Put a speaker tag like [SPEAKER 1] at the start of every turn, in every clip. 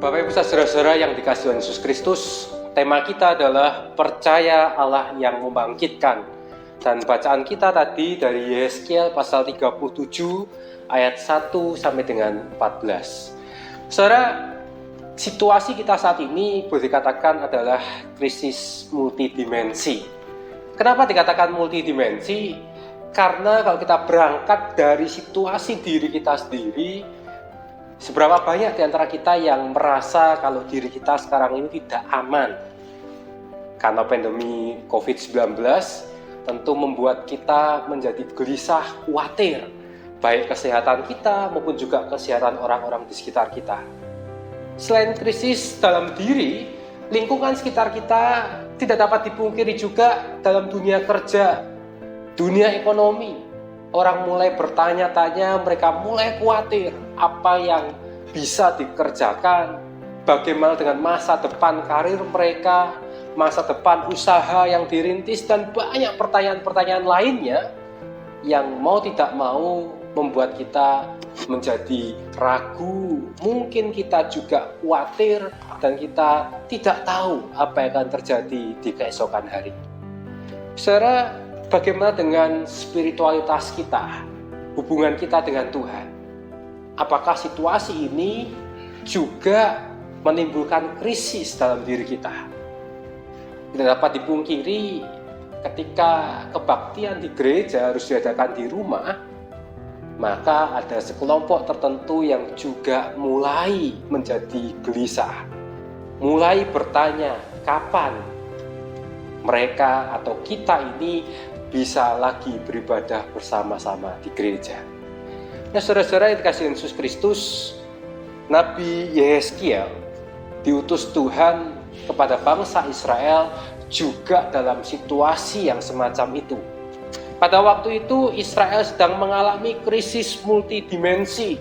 [SPEAKER 1] Bapak Ibu saudara-saudara yang dikasihi Tuhan Yesus Kristus, tema kita adalah percaya Allah yang membangkitkan. Dan bacaan kita tadi dari Yehezkiel pasal 37 ayat 1 sampai dengan 14. Saudara, situasi kita saat ini boleh dikatakan adalah krisis multidimensi. Kenapa dikatakan multidimensi? Karena kalau kita berangkat dari situasi diri kita sendiri, seberapa banyak di antara kita yang merasa kalau diri kita sekarang ini tidak aman? Karena pandemi COVID-19 tentu membuat kita menjadi gelisah, khawatir, baik kesehatan kita maupun juga kesehatan orang-orang di sekitar kita. Selain krisis dalam diri, lingkungan sekitar kita tidak dapat dipungkiri juga dalam dunia kerja, dunia ekonomi. Orang mulai bertanya-tanya, mereka mulai khawatir apa yang bisa dikerjakan, bagaimana dengan masa depan karir mereka, masa depan usaha yang dirintis, dan banyak pertanyaan-pertanyaan lainnya yang mau tidak mau membuat kita menjadi ragu. Mungkin kita juga khawatir dan kita tidak tahu apa yang akan terjadi di keesokan hari. Saudara, bagaimana dengan spiritualitas kita, hubungan kita dengan Tuhan? Apakah situasi ini juga menimbulkan krisis dalam diri kita? Tidak dapat dipungkiri ketika kebaktian di gereja harus diadakan di rumah, maka ada sekelompok tertentu yang juga mulai menjadi gelisah, mulai bertanya kapan mereka atau kita ini bisa lagi beribadah bersama-sama di gereja. Nah, saudara-saudara yang dikasihi Yesus Kristus, Nabi Yehezkiel diutus Tuhan kepada bangsa Israel juga dalam situasi yang semacam itu. Pada waktu itu Israel sedang mengalami krisis multidimensi.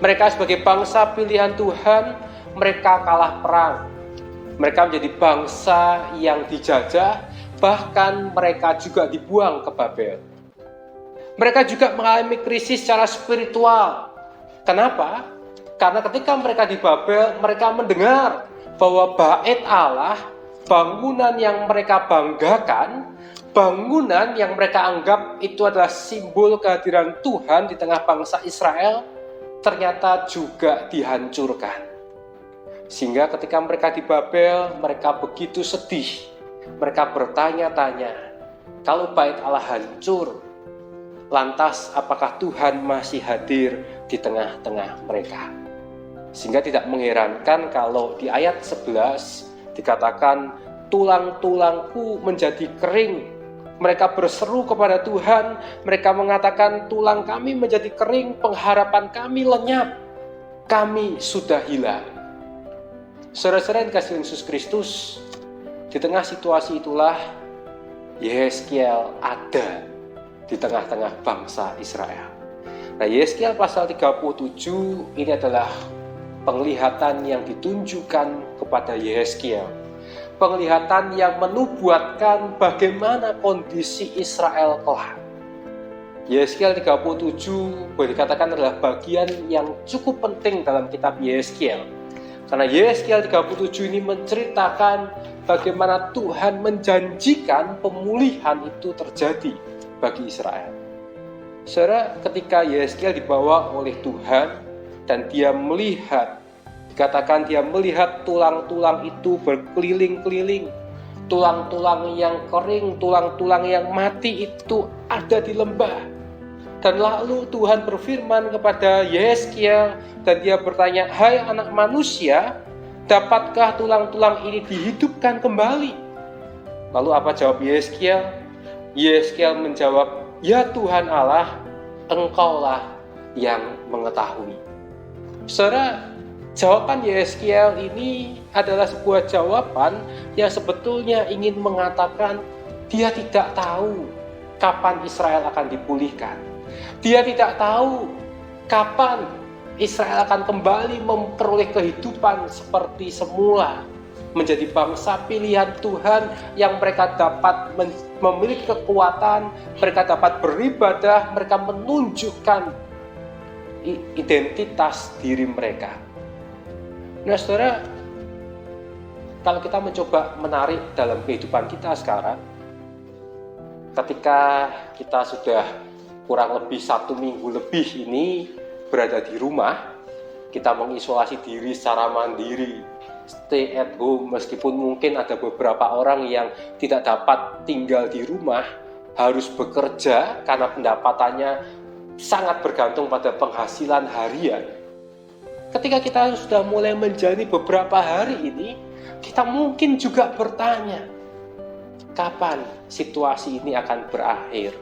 [SPEAKER 1] Mereka sebagai bangsa pilihan Tuhan, mereka kalah perang. Mereka menjadi bangsa yang dijajah, bahkan mereka juga dibuang ke Babel. Mereka juga mengalami krisis secara spiritual. Kenapa? Karena ketika mereka di Babel, mereka mendengar bahwa bait Allah, bangunan yang mereka banggakan, bangunan yang mereka anggap itu adalah simbol kehadiran Tuhan di tengah bangsa Israel, ternyata juga dihancurkan. Sehingga ketika mereka di Babel, mereka begitu sedih. Mereka bertanya-tanya, kalau bait Allah hancur, lantas apakah Tuhan masih hadir di tengah-tengah mereka? Sehingga tidak mengherankan kalau di ayat 11 dikatakan, tulang-tulangku menjadi kering. Mereka berseru kepada Tuhan, mereka mengatakan, tulang kami menjadi kering, pengharapan kami lenyap, kami sudah hilang. Saudara-saudara yang dikasihi Yesus Kristus, di tengah situasi itulah Yehezkiel ada di tengah-tengah bangsa Israel. Nah, Yehezkiel pasal 37 ini adalah penglihatan yang ditunjukkan kepada Yehezkiel. Penglihatan yang menubuatkan bagaimana kondisi Israel kelak. Yehezkiel 37 boleh dikatakan adalah bagian yang cukup penting dalam kitab Yehezkiel. Karena Yehezkiel 37 ini menceritakan bagaimana Tuhan menjanjikan pemulihan itu terjadi bagi Israel. Saudara, ketika Yehezkiel dibawa oleh Tuhan dan dia melihat, dikatakan dia melihat tulang-tulang itu berkeliling-keliling. Tulang-tulang yang kering, tulang-tulang yang mati itu ada di lembah. Dan lalu Tuhan berfirman kepada Yehezkiel dan dia bertanya, hai anak manusia, dapatkah tulang-tulang ini dihidupkan kembali? Lalu apa jawab Yehezkiel? Yehezkiel menjawab, ya Tuhan Allah, Engkaulah yang mengetahui. Saudara, jawaban Yehezkiel ini adalah sebuah jawaban yang sebetulnya ingin mengatakan dia tidak tahu kapan Israel akan dipulihkan. Dia tidak tahu kapan Israel akan kembali memperoleh kehidupan seperti semula, menjadi bangsa pilihan Tuhan yang mereka dapat memiliki kekuatan, mereka dapat beribadah, mereka menunjukkan identitas diri mereka. Nah, saudara, kalau kita mencoba menarik dalam kehidupan kita sekarang, ketika kita sudah kurang lebih 1 minggu lebih ini berada di rumah, kita mengisolasi diri secara mandiri, stay at home, meskipun mungkin ada beberapa orang yang tidak dapat tinggal di rumah, harus bekerja karena pendapatannya sangat bergantung pada penghasilan harian. Ketika kita sudah mulai menjalani beberapa hari ini, kita mungkin juga bertanya, kapan situasi ini akan berakhir?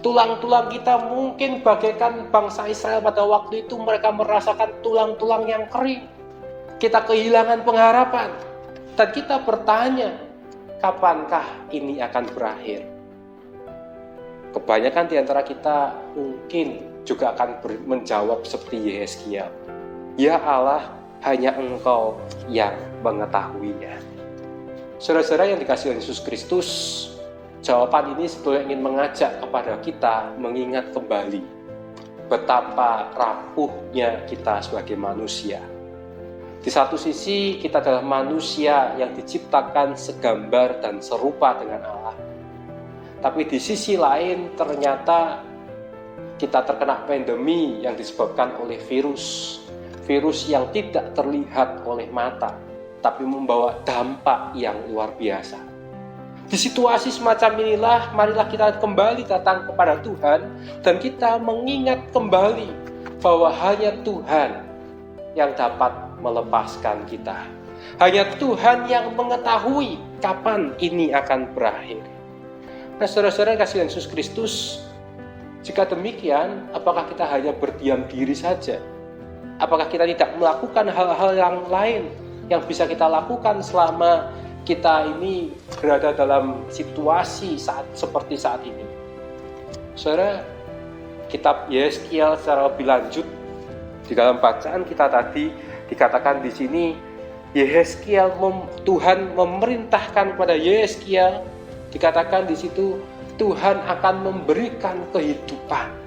[SPEAKER 1] Tulang-tulang kita mungkin bagaikan bangsa Israel pada waktu itu, mereka merasakan tulang-tulang yang kering. Kita kehilangan pengharapan. Dan kita bertanya, kapankah ini akan berakhir? Kebanyakan di antara kita mungkin juga akan menjawab seperti Yehezkiel. Ya Allah, hanya Engkau yang mengetahuinya. Saudara-saudara yang dikasihi Yesus Kristus, jawaban ini sebetulnya ingin mengajak kepada kita mengingat kembali betapa rapuhnya kita sebagai manusia. Di satu sisi kita adalah manusia yang diciptakan segambar dan serupa dengan Allah. Tapi di sisi lain ternyata kita terkena pandemi yang disebabkan oleh virus yang tidak terlihat oleh mata, tapi membawa dampak yang luar biasa. Di situasi semacam inilah, marilah kita kembali datang kepada Tuhan dan kita mengingat kembali bahwa hanya Tuhan yang dapat melepaskan kita. Hanya Tuhan yang mengetahui kapan ini akan berakhir. Nah, saudara-saudara yang kasih Yesus Kristus, jika demikian, apakah kita hanya berdiam diri saja? Apakah kita tidak melakukan hal-hal yang lain yang bisa kita lakukan selama kita ini berada dalam situasi seperti saat ini? Saudara, kitab Yehezkiel secara lebih lanjut di dalam bacaan kita tadi dikatakan di sini Yehezkiel, Tuhan memerintahkan kepada Yehezkiel, dikatakan di situ Tuhan akan memberikan kehidupan.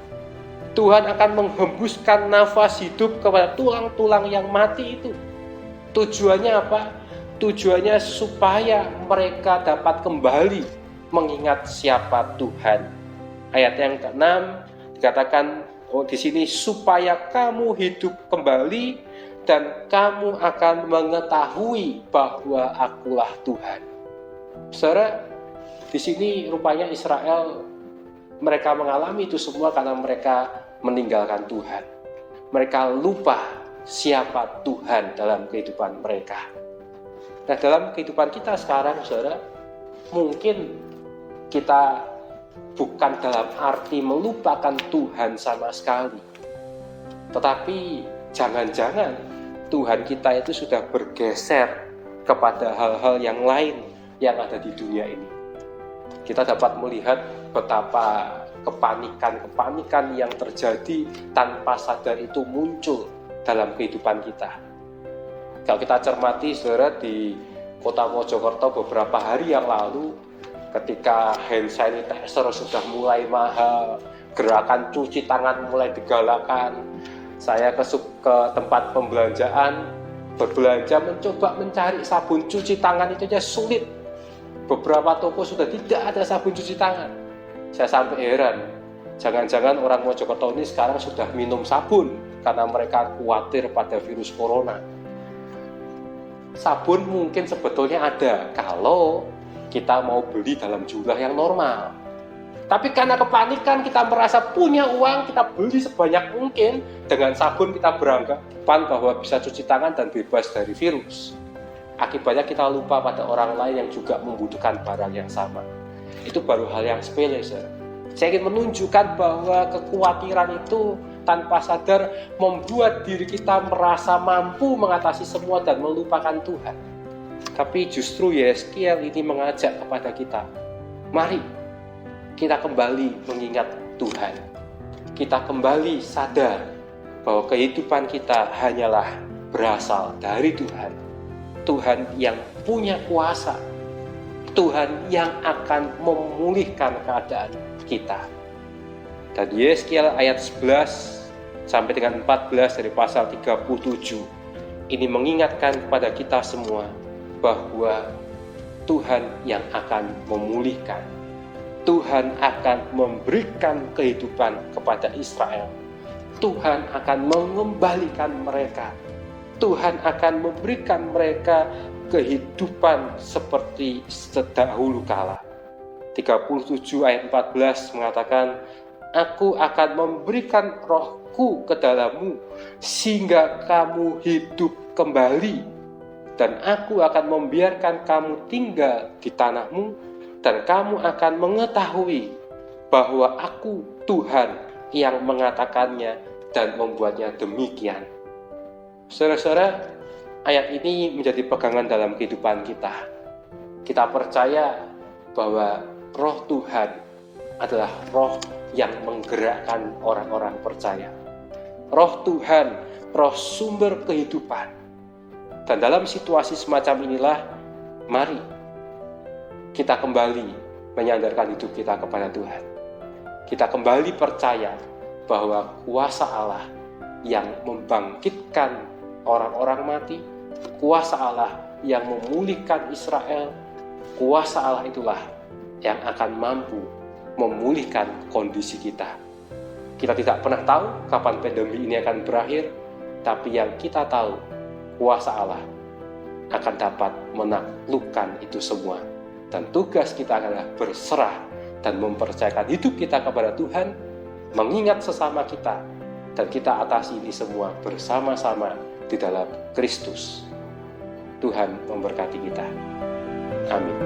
[SPEAKER 1] Tuhan akan menghembuskan nafas hidup kepada tulang-tulang yang mati itu. Tujuannya apa? Tujuannya supaya mereka dapat kembali mengingat siapa Tuhan. Ayat yang ke-6 dikatakan di sini, supaya kamu hidup kembali dan kamu akan mengetahui bahwa Akulah Tuhan. Saudara, di sini rupanya Israel, mereka mengalami itu semua karena mereka meninggalkan Tuhan. Mereka lupa siapa Tuhan dalam kehidupan mereka. Nah, dalam kehidupan kita sekarang, saudara, mungkin kita bukan dalam arti melupakan Tuhan sama sekali. Tetapi jangan-jangan Tuhan kita itu sudah bergeser kepada hal-hal yang lain yang ada di dunia ini. Kita dapat melihat betapa kepanikan yang terjadi tanpa sadar itu muncul dalam kehidupan kita. Kalau kita cermati, saudara, di kota Mojokerto beberapa hari yang lalu, ketika hand sanitizer sudah mulai mahal, gerakan cuci tangan mulai digalakan, saya ke tempat pembelanjaan, berbelanja mencoba mencari sabun cuci tangan itu aja sulit. Beberapa toko sudah tidak ada sabun cuci tangan. Saya sampai heran, jangan-jangan orang Mojokerto ini sekarang sudah minum sabun karena mereka khawatir pada virus corona. Sabun mungkin sebetulnya ada kalau kita mau beli dalam jumlah yang normal. Tapi karena kepanikan, kita merasa punya uang, kita beli sebanyak mungkin. Dengan sabun kita beranggapan bahwa bisa cuci tangan dan bebas dari virus. Akibatnya kita lupa pada orang lain yang juga membutuhkan barang yang sama. Itu baru hal yang sepele, saudara. Saya ingin menunjukkan bahwa kekhawatiran itu tanpa sadar membuat diri kita merasa mampu mengatasi semua dan melupakan Tuhan. Tapi justru Yehezkiel ini mengajak kepada kita, mari kita kembali mengingat Tuhan. Kita kembali sadar bahwa kehidupan kita hanyalah berasal dari Tuhan. Tuhan yang punya kuasa, Tuhan yang akan memulihkan keadaan kita. Dan Yehezkiel ayat 11 sampai dengan 14 dari pasal 37 Ini mengingatkan kepada kita semua bahwa Tuhan yang akan memulihkan. Tuhan akan memberikan kehidupan kepada Israel. Tuhan akan mengembalikan mereka. Tuhan akan memberikan mereka kehidupan seperti sedahulu kala. 37 ayat 14 mengatakan, Aku akan memberikan rohku ke dalammu, sehingga kamu hidup kembali. Dan aku akan membiarkan kamu tinggal di tanahmu, dan kamu akan mengetahui bahwa aku Tuhan yang mengatakannya dan membuatnya demikian. Saudara-saudara, ayat ini menjadi pegangan dalam kehidupan kita. Kita percaya bahwa roh Tuhan adalah roh yang menggerakkan orang-orang percaya. Roh Tuhan, roh sumber kehidupan. Dan dalam situasi semacam inilah, mari kita kembali menyandarkan hidup kita kepada Tuhan. Kita kembali percaya bahwa kuasa Allah yang membangkitkan orang-orang mati, kuasa Allah yang memulihkan Israel, kuasa Allah itulah yang akan mampu memulihkan kondisi kita. Kita tidak pernah tahu kapan pandemi ini akan berakhir, tapi yang kita tahu, kuasa Allah akan dapat menaklukkan itu semua. Dan tugas kita adalah berserah dan mempercayakan hidup kita kepada Tuhan, mengingat sesama kita, dan kita atasi ini semua bersama-sama di dalam Kristus. Tuhan memberkati kita. Amin.